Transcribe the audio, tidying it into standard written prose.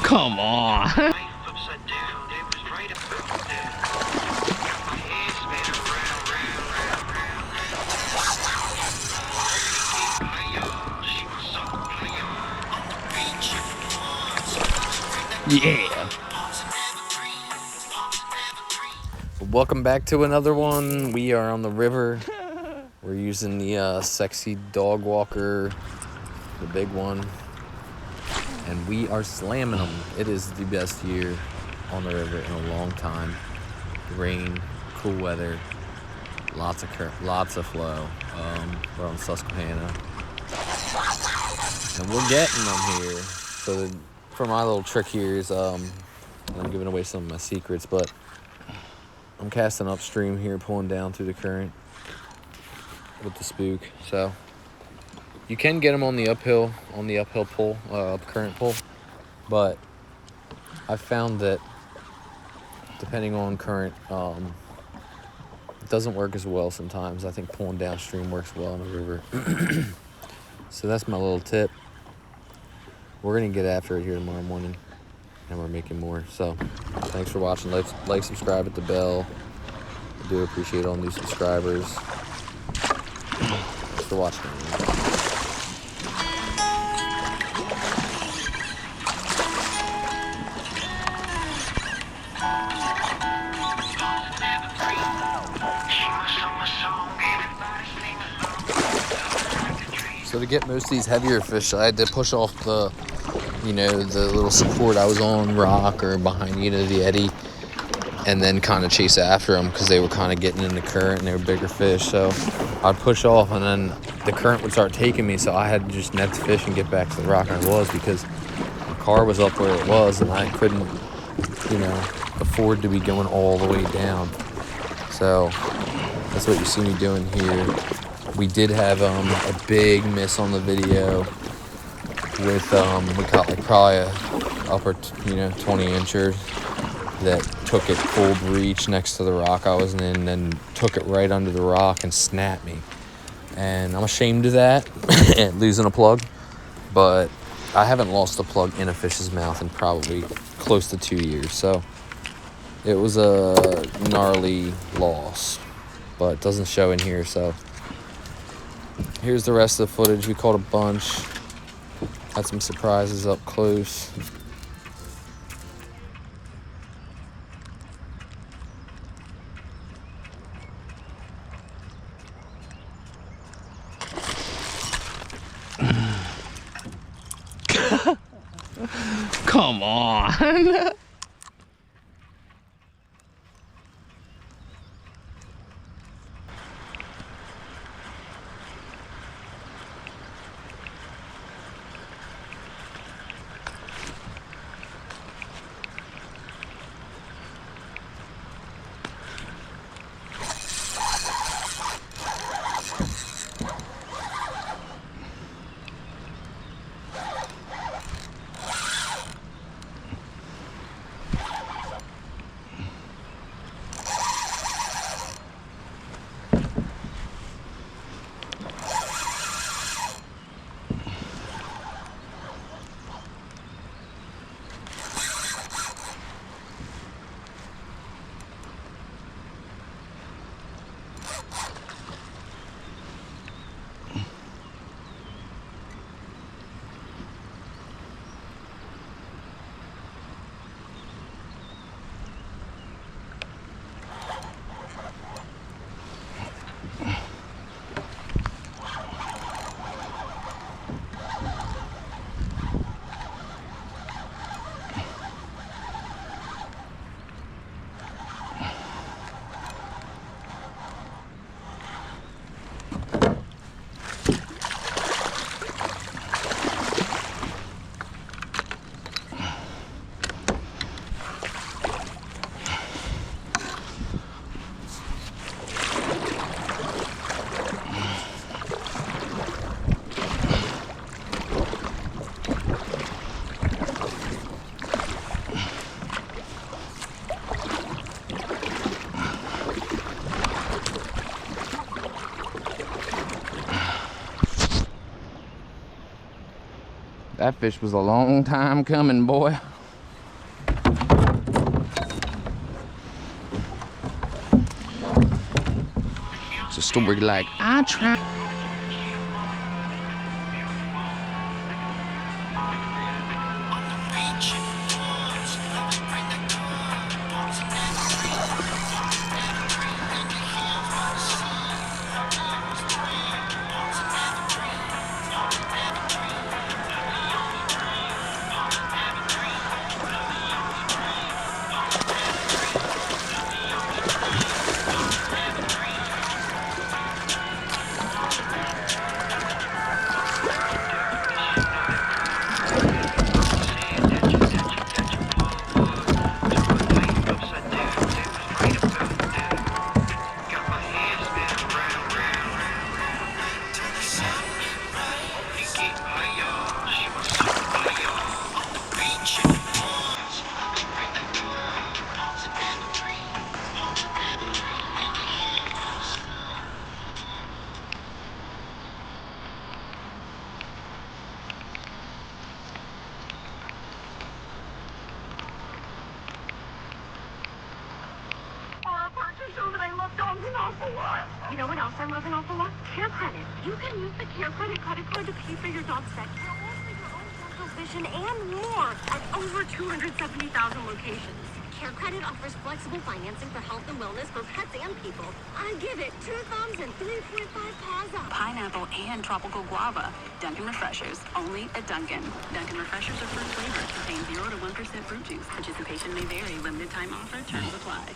Come on. Yeah. Welcome back to another one. We are on the river. We're using the sexy dog walker, the big one, and we are slamming them. It is the best year on the river in a long time. Rain, cool weather, lots of flow. We're on Susquehanna, and we're getting them here. So for my little trick here is, I'm giving away some of my secrets, but I'm casting upstream here, pulling down through the current with the spook. So you can get them on the uphill pull, up current pull, but I found that depending on current, it doesn't work as well sometimes. I think pulling downstream works well in the river. So that's my little tip. We're gonna get after it here tomorrow morning, and we're making more. So thanks for watching. Like, subscribe, hit the bell. I do appreciate all new subscribers. Thanks for watching. So to get most of these heavier fish, I had to push off the little support I was on, rock or behind the eddy, and then kind of chase after them because they were kind of getting in the current and they were bigger fish. So I'd push off and then the current would start taking me, so I had to just net the fish and get back to the rock I was, because the car was up where it was and I couldn't, afford to be going all the way down. So that's what you see me doing here. We did have a big miss on the video with we caught like probably a upper 20-incher that took it full breach next to the rock I was in, and then took it right under the rock and snapped me. And I'm ashamed of that, losing a plug, but I haven't lost a plug in a fish's mouth in probably close to 2 years. So it was a gnarly loss, but it doesn't show in here. So here's the rest of the footage. We caught a bunch. Had some surprises up close. Come on. That fish was a long time coming, boy. It's a story like I tried. You know what else I love an awful lot? Care credit. You can use the Care Credit credit card to pay for your dog's vet care, also your own dental vision, and more at over 270,000 locations. Care Credit offers flexible financing for health and wellness for pets and people. I give it 2 thumbs and 3.5 paws up. Pineapple and tropical guava. Dunkin' Refreshers, only at Dunkin'. Dunkin' Refreshers are fruit flavored, contain 0 to 1% fruit juice. Participation may vary. Limited time offer. Terms apply.